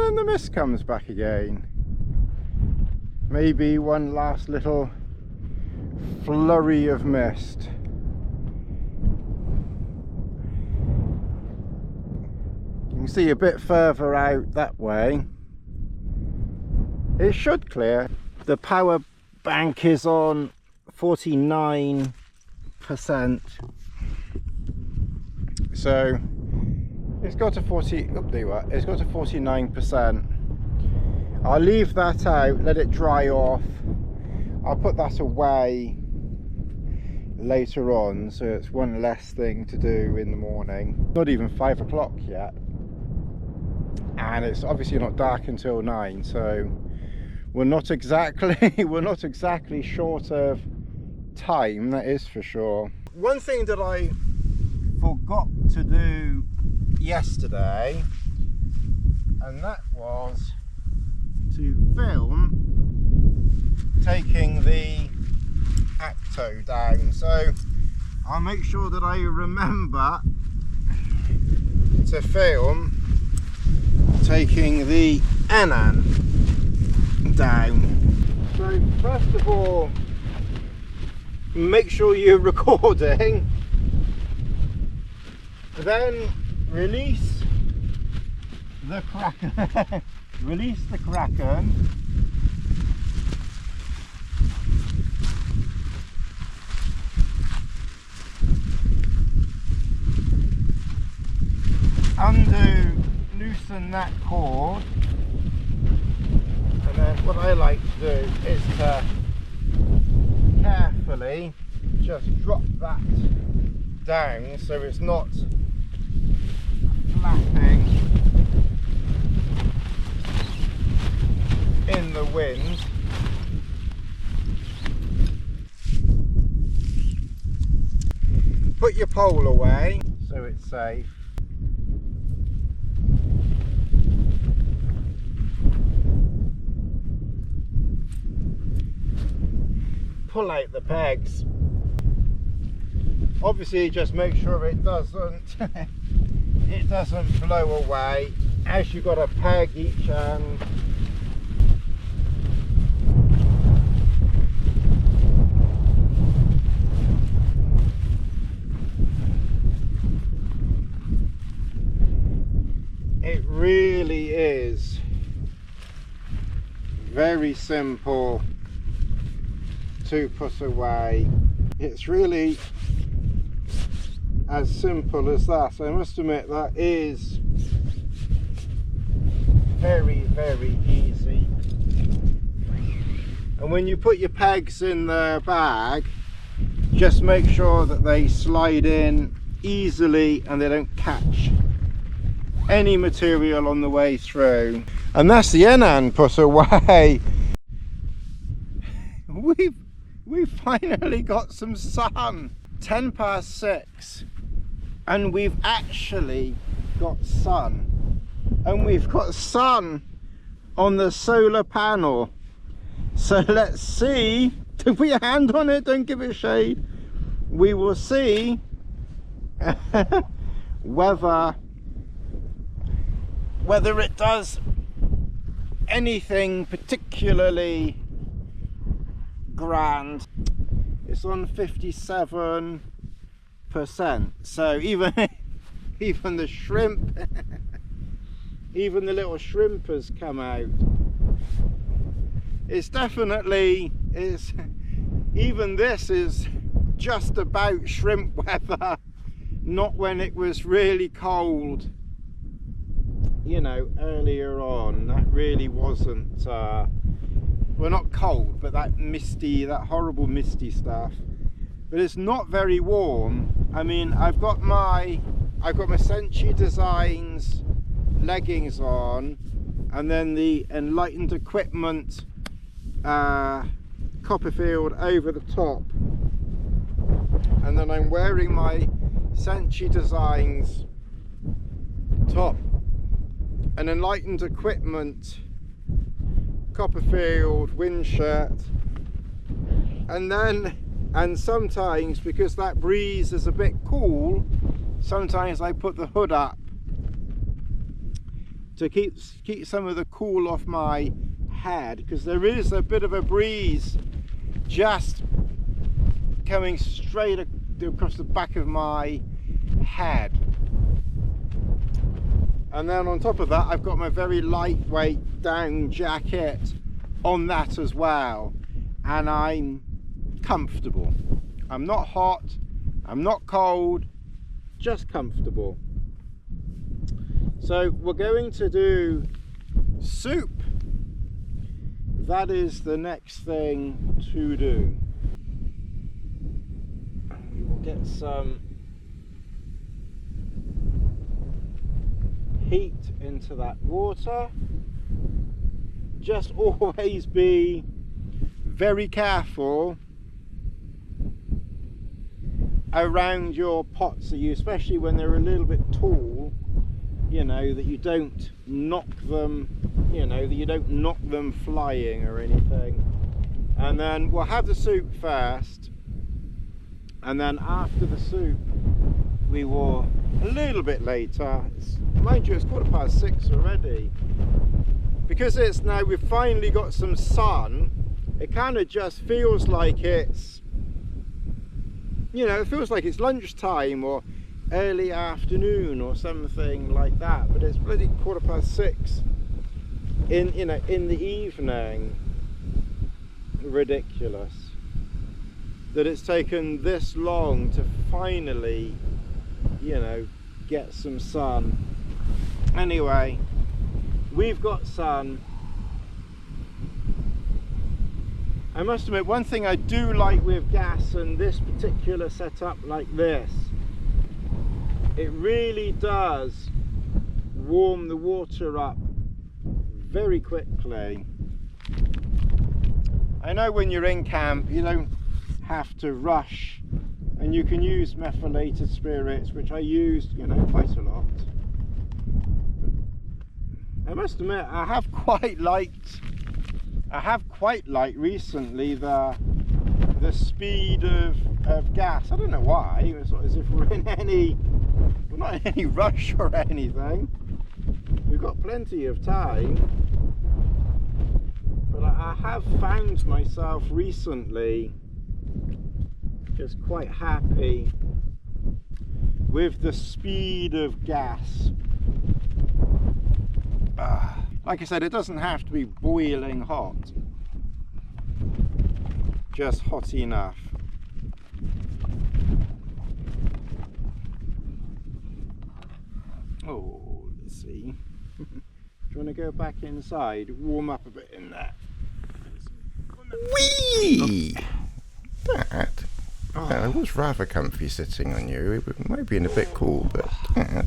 then the mist comes back again. Maybe one last little flurry of mist. You can see a bit further out that way. It should clear. The power bank is on 49%. So it's got to 49%. I'll leave that out, let it dry off. I'll put that away later on, so it's one less thing to do in the morning. Not even 5 o'clock yet, and it's obviously not dark until 9, so we're not exactly short of time, that is for sure. One thing that I forgot to do yesterday, and that was to film taking the Acto down, so I'll make sure that I remember to film taking the Enan down. So first of all, make sure you're recording, then release the Kraken. Release the Kraken. Loosen that cord, and then what I like to do is to carefully just drop that down so it's not flapping in the wind. Put your pole away so it's safe. Pull out the pegs. Obviously just make sure it doesn't blow away, as you've got a peg each end. It really is very simple to put away. It's really as simple as that. I must admit that is very, very easy. And when you put your pegs in the bag, just make sure that they slide in easily and they don't catch any material on the way through. And that's the Enan put away. We've finally got some sun. 10 past 6, and we've actually got sun, and we've got sun on the solar panel. So let's see. Don't put your hand on it, don't give it shade. We will see whether it does anything particularly grand. It's on 57%, so even the shrimp, even the little shrimp has come out. It's definitely, even this is just about shrimp weather, not when it was really cold, you know, earlier on. That really wasn't well, not cold, but that misty, that horrible misty stuff. But it's not very warm. I mean, I've got my Senchi Designs leggings on, and then the Enlightened Equipment Copperfield over the top, and then I'm wearing my Senchi Designs top, an Enlightened Equipment Copperfield wind shirt, and sometimes, because that breeze is a bit cool, sometimes I put the hood up to keep some of the cool off my head, because there is a bit of a breeze just coming straight across the back of my head. And then on top of that, I've got my very lightweight down jacket on that as well, and I'm comfortable. I'm not hot, I'm not cold, just comfortable. So we're going to do soup. That is the next thing to do. We will get some heat into that water. Just always be very careful around your pots, especially when they're a little bit tall, you know, that you don't knock them, you know, that you don't knock them flying or anything. And then we'll have the soup first, and then after the soup we will, a little bit later, mind you, it's 6:15 already, because it's now, we've finally got some sun. It kind of just feels like it's, you know, it feels like it's lunchtime or early afternoon or something like that, but it's bloody 6:15 in, you know, in the evening. Ridiculous that it's taken this long to finally, you know, get some sun. Anyway, we've got sun. I must admit, one thing I do like with gas and this particular setup like this, it really does warm the water up very quickly. I know when you're in camp you don't have to rush, and you can use methylated spirits, which I used, you know, quite a lot. I must admit, I have quite liked recently the speed of gas. I don't know why. It's not as if we're not in any rush or anything. We've got plenty of time, but I have found myself recently just quite happy with the speed of gas. Like I said, it doesn't have to be boiling hot, just hot enough. Oh, let's see. Do you want to go back inside, warm up a bit in there? Whee! That. Oh. It was rather comfy sitting on you. It might be a bit cool, but I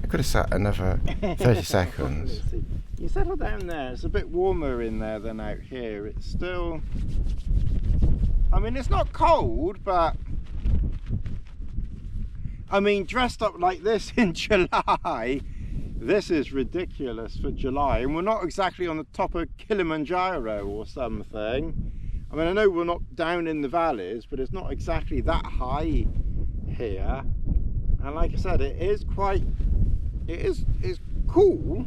could have sat another 30 seconds. You settle down there. It's a bit warmer in there than out here. It's still, I mean, it's not cold, but I mean, dressed up like this in July, this is ridiculous for July, and we're not exactly on the top of Kilimanjaro or something. I mean, I know we're not down in the valleys, but it's not exactly that high here. And like I said, it is cool.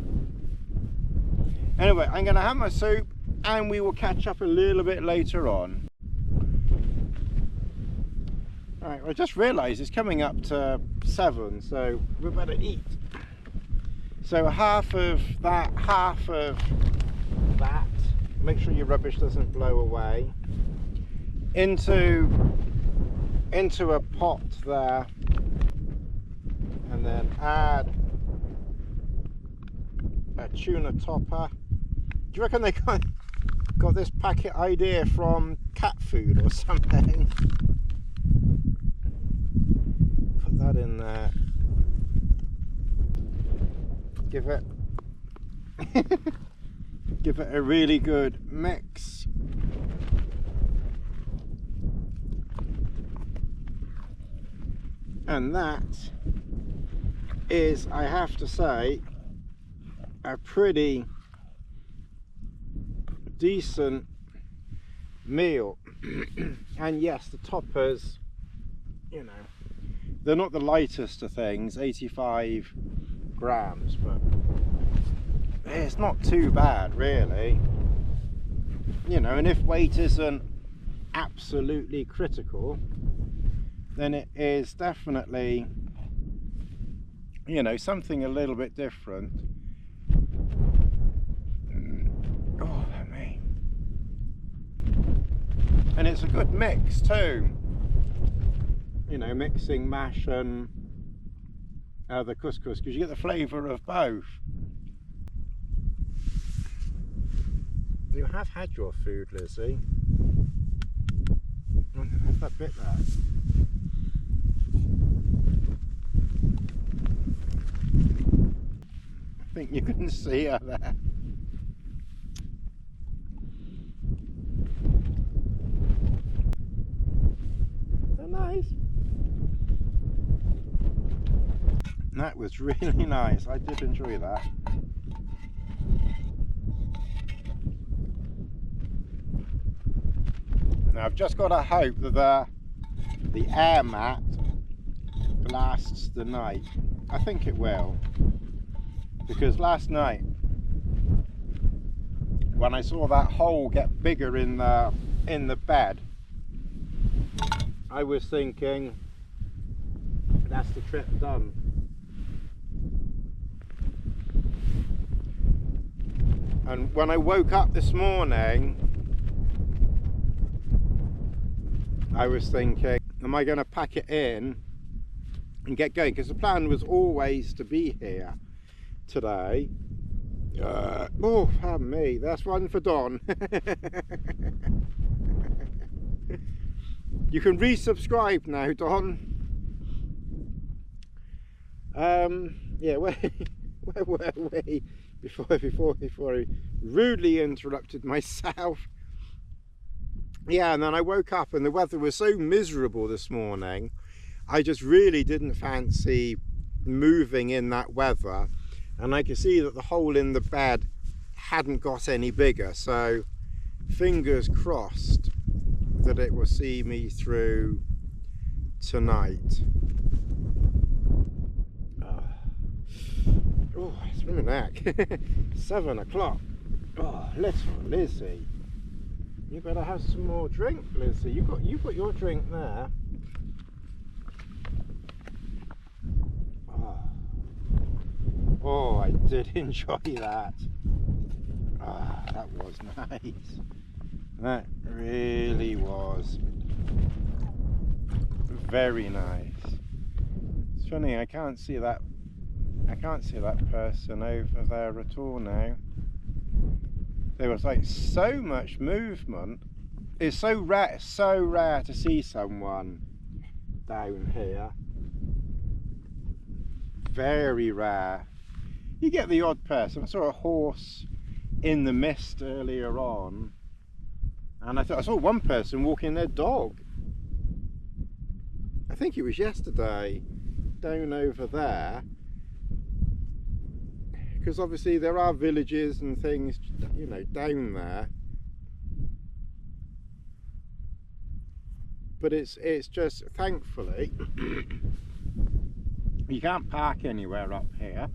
Anyway, I'm going to have my soup and we will catch up a little bit later on. Alright, well, I just realised it's coming up to 7, so we better eat. So half of that, make sure your rubbish doesn't blow away, into a pot there, and then add a tuna topper. Do you reckon they got this packet idea from cat food or something? Put that in there. Give it a really good mix. And that is, I have to say, a pretty decent meal. And yes, the toppers, you know, they're not the lightest of things, 85 grams, but it's not too bad really, you know. And if weight isn't absolutely critical, then it is definitely, you know, something a little bit different. Oh me. And it's a good mix too, you know, mixing mash and the couscous, because you get the flavour of both. You have had your food, Lizzie. Have that bit there. I think you can see her there. They're nice. That was really nice. I did enjoy that. Now I've just got to hope that the air mat lasts the night. I think it will, because last night when I saw that hole get bigger in the bed, I was thinking that's the trip done. And when I woke up this morning, I was thinking, am I going to pack it in and get going? Because the plan was always to be here today. Oh, pardon me, that's one for Don. You can resubscribe now, Don. Yeah, where were we before I rudely interrupted myself? Yeah, and then I woke up and the weather was so miserable this morning, I just really didn't fancy moving in that weather. And I could see that the hole in the bed hadn't got any bigger, so fingers crossed that it will see me through tonight. Oh, it's from my neck. 7 o'clock. Oh, little Lizzie. You better have some more drink, Lizzie. You got your drink there. Oh, I did enjoy that. Ah, that was nice. That really was very nice. It's funny, I can't see that person over there at all now. There was like so much movement. It's so rare to see someone down here. Very rare. You get the odd person. I saw a horse in the mist earlier on, and I saw one person walking their dog. I think it was yesterday, down over there, because obviously there are villages and things, you know, down there. But it's just, thankfully, you can't park anywhere up here.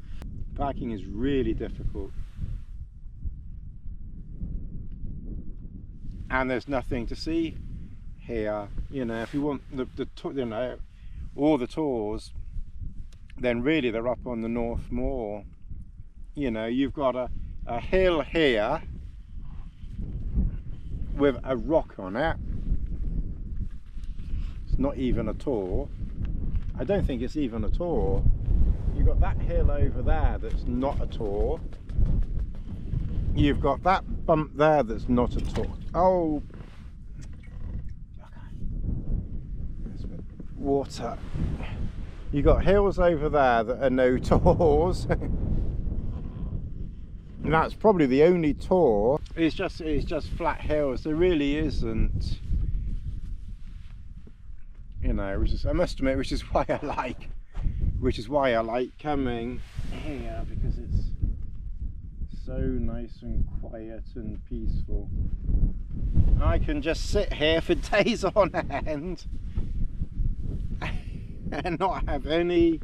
Parking is really difficult, and there's nothing to see here. You know, if you want you know, all the tours, then really they're up on the North Moor. You know, you've got a hill here with a rock on it. It's not even a tour. I don't think it's even a tour. You've got that hill over there that's not a tour. You've got that bump there that's not a tour. Oh, there's a bit of water. You've got hills over there that are no tours. And that's probably the only tour. It's just flat hills. There really isn't, you know, which is, I must admit, which is why I like coming here, because it's so nice and quiet and peaceful. I can just sit here for days on end and not have any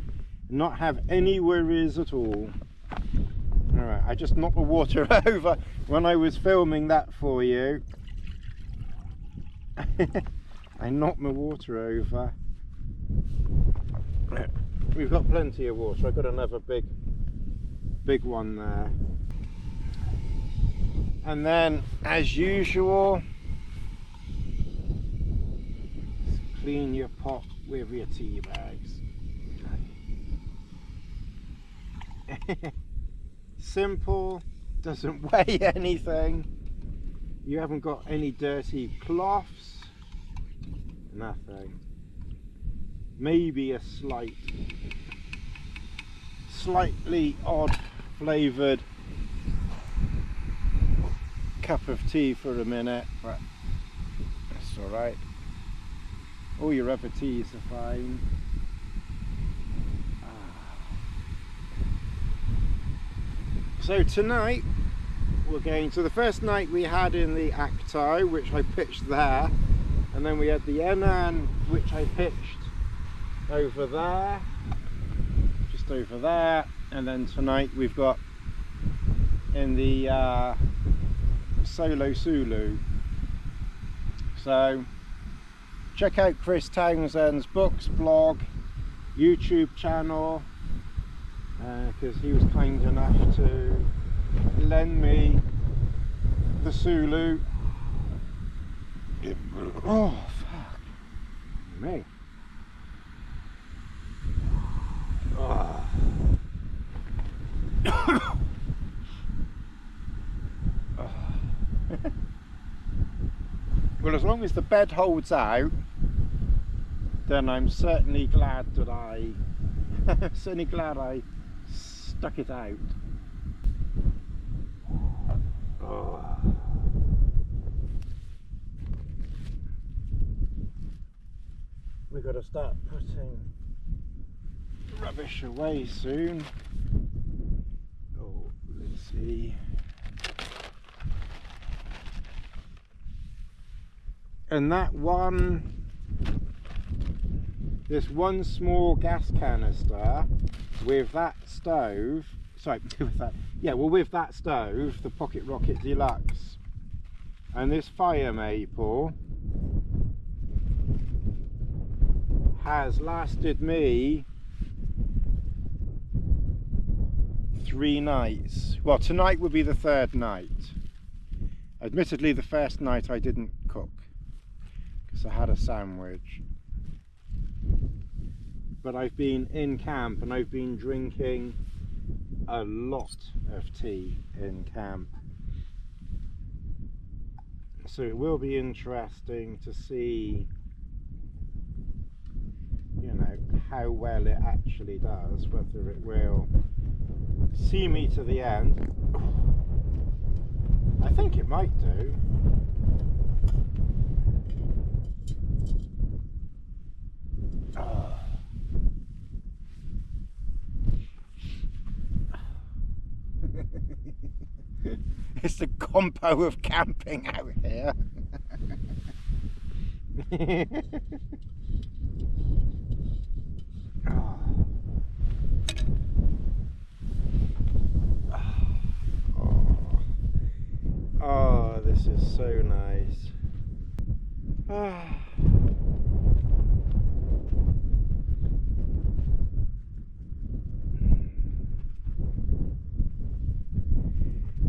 worries at all. Alright, I just knocked the water over when I was filming that for you. I knocked my water over. We've got plenty of water. I've got another big one there. And then, as usual, clean your pot with your tea bags. Simple, doesn't weigh anything. You haven't got any dirty cloths, nothing. Maybe a slightly odd flavoured cup of tea for a minute, but that's alright. All your other teas are fine. So tonight we're going to the first night we had in the Acto, which I pitched there, and then we had the Enan, which I pitched over there, just over there, and then tonight we've got in the Soulo Dartmoor. So check out Chris Townsend's books, blog, YouTube channel, because he was kind enough to lend me the Soulo. Oh fuck me. Oh. Well, as long as the bed holds out, then I'm certainly glad that I stuck it out. Oh. We've got to start putting rubbish away soon. Oh, let's see. And that one, this one small gas canister with that stove, with that stove, the Pocket Rocket Deluxe, and this fire maple has lasted me 3 nights. Well, tonight would be the 3rd night. Admittedly, the first night I didn't cook because I had a sandwich. But I've been in camp and I've been drinking a lot of tea in camp. So it will be interesting to see, you know, how well it actually does, whether it will see me to the end. I think it might do. It's the compo of camping out here. Oh, this is so nice.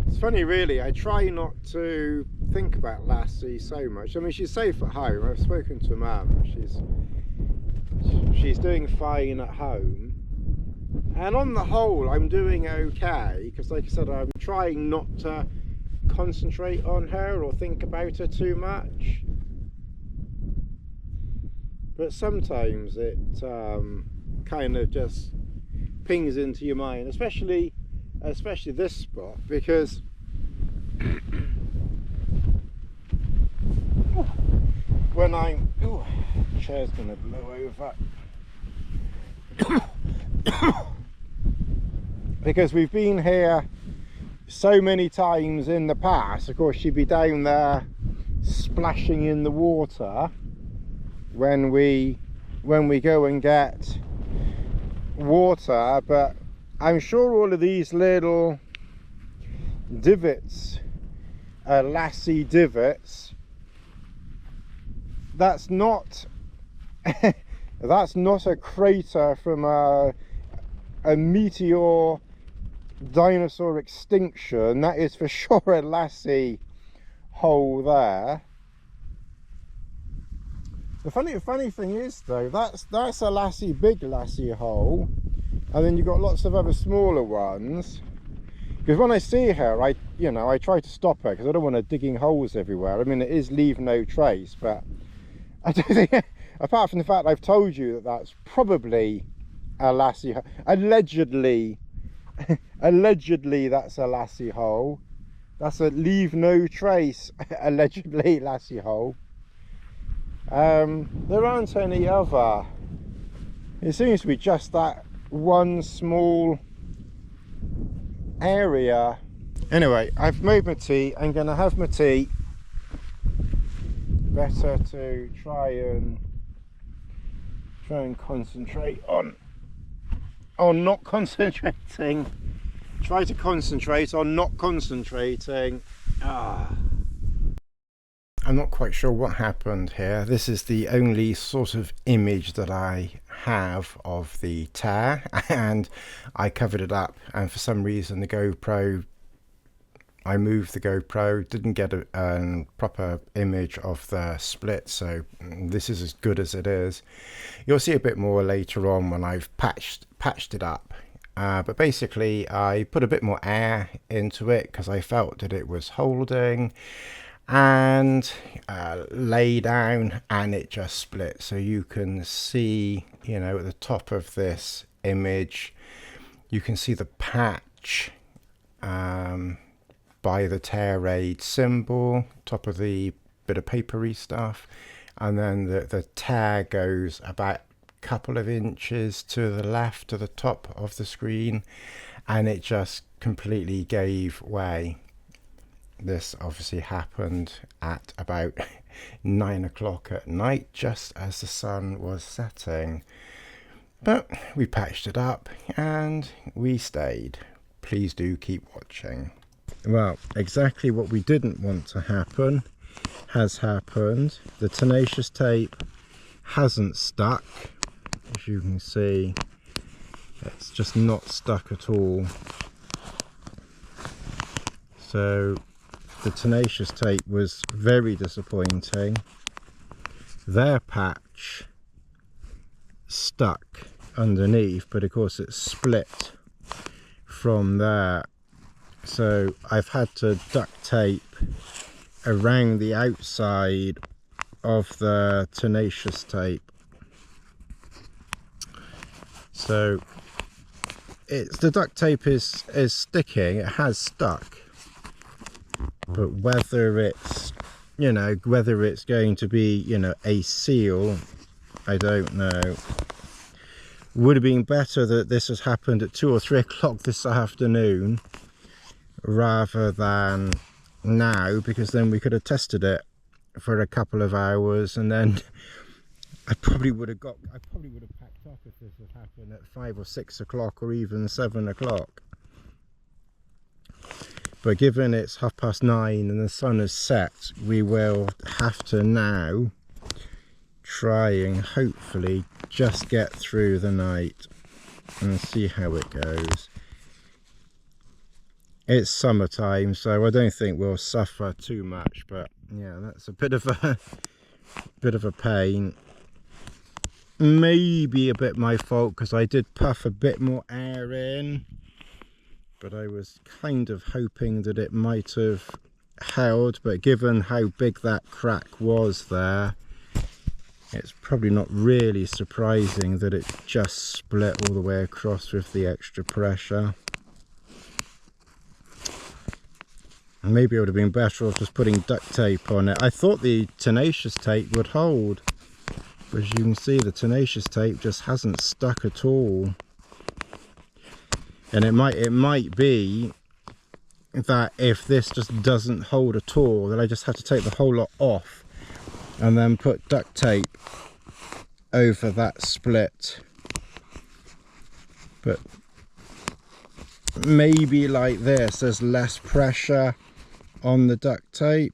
It's funny, really. I try not to think about Lassie so much. I mean, she's safe at home. I've spoken to Mum. She's doing fine at home, and on the whole, I'm doing okay. Because, like I said, I'm trying not to concentrate on her or think about her too much. But sometimes it kind of just pings into your mind, especially this spot, because when I'm chair's gonna blow over. Because we've been here so many times in the past. Of course, she'd be down there splashing in the water when we go and get water, but I'm sure all of these little divots, lassie divots, that's not that's not a crater from a meteor dinosaur extinction. That is for sure a lassie hole there. The funny thing is though, that's a lassie, big lassie hole, and then you've got lots of other smaller ones. Because when I see her, I try to stop her because I don't want her digging holes everywhere. I mean, it is leave no trace, but I don't think, apart from the fact I've told you that that's probably a lassie, allegedly that's a lassie hole. That's a leave no trace, allegedly lassie hole. There aren't any other. It seems to be just that one small area. Anyway, I've made my tea. I'm gonna have my tea. Better to try and concentrate on not concentrating. Try to concentrate on not concentrating. I'm not quite sure what happened here. This is the only sort of image that I have of the tear, and I covered it up, and for some reason the GoPro, I moved the GoPro, didn't get a proper image of the split, so this is as good as it is. You'll see a bit more later on when I've patched it up. But basically I put a bit more air into it because I felt that it was holding, and lay down, and it just split. So you can see, at the top of this image, you can see the patch by the tear aid symbol, top of the bit of papery stuff, and then the tear goes about a couple of inches to the left, to the top of the screen, and it just completely gave way. This obviously happened at about 9 o'clock at night, just as the sun was setting. But we patched it up and we stayed. Please do keep watching. Well, exactly what we didn't want to happen has happened. The tenacious tape hasn't stuck. As you can see, it's just not stuck at all. So the tenacious tape was very disappointing. Their patch stuck underneath, but of course it split from there. So I've had to duct tape around the outside of the tenacious tape. So the duct tape is sticking, it has stuck. But whether it's, whether it's going to be, a seal, I don't know. Would have been better that this has happened at 2 or 3 o'clock this afternoon rather than now, because then we could have tested it for a couple of hours, and then I probably would have packed up if this had happened at 5 or 6 o'clock or even 7 o'clock. But given it's 9:30 and the sun has set, we will have to now try and hopefully just get through the night and see how it goes. It's summertime, so I don't think we'll suffer too much, but yeah, that's a bit of a pain. Maybe a bit my fault because I did puff a bit more air in, but I was kind of hoping that it might have held, but given how big that crack was there, it's probably not really surprising that it just split all the way across with the extra pressure. Maybe it would have been better off just putting duct tape on it. I thought the tenacious tape would hold, but as you can see, the tenacious tape just hasn't stuck at all. And it might be that if this just doesn't hold at all, then I just have to take the whole lot off and then put duct tape over that split. But maybe like this, there's less pressure on the duct tape.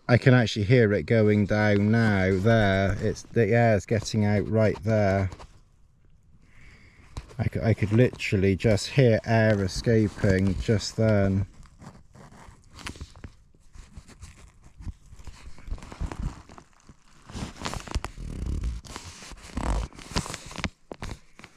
I can actually hear it going down now. There, the air's getting out right there. I could literally just hear air escaping just then.